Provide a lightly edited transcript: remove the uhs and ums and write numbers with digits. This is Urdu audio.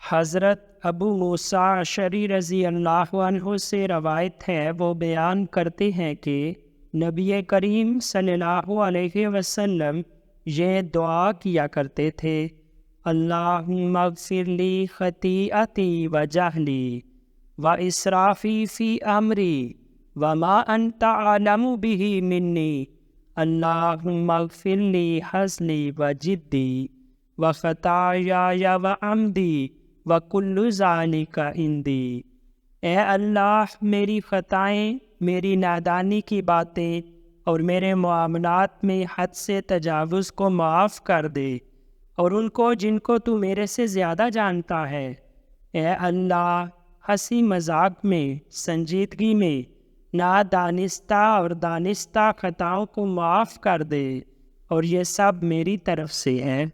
حضرت ابو موسیٰ اشعری رضی اللہ عنہ سے روایت ہے، وہ بیان کرتے ہیں کہ نبی کریم صلی اللہ علیہ وسلم یہ دعا کیا کرتے تھے: اللہم اغفر لی خطیئتی و جہلی و اسرافی فی امری وما انت اعلم بہ منی، اللہم اغفر لی حزلی و جدی و خطایای و عمدی وَكُلُّ ذَلِكَ عِندِي۔ اے اللہ، میری خطائیں، میری نادانی کی باتیں اور میرے معاملات میں حد سے تجاوز کو معاف کر دے، اور ان کو جن کو تو میرے سے زیادہ جانتا ہے۔ اے اللہ، ہنسی مذاق میں، سنجیدگی میں نادانستہ اور دانستہ خطاؤں کو معاف کر دے، اور یہ سب میری طرف سے ہے۔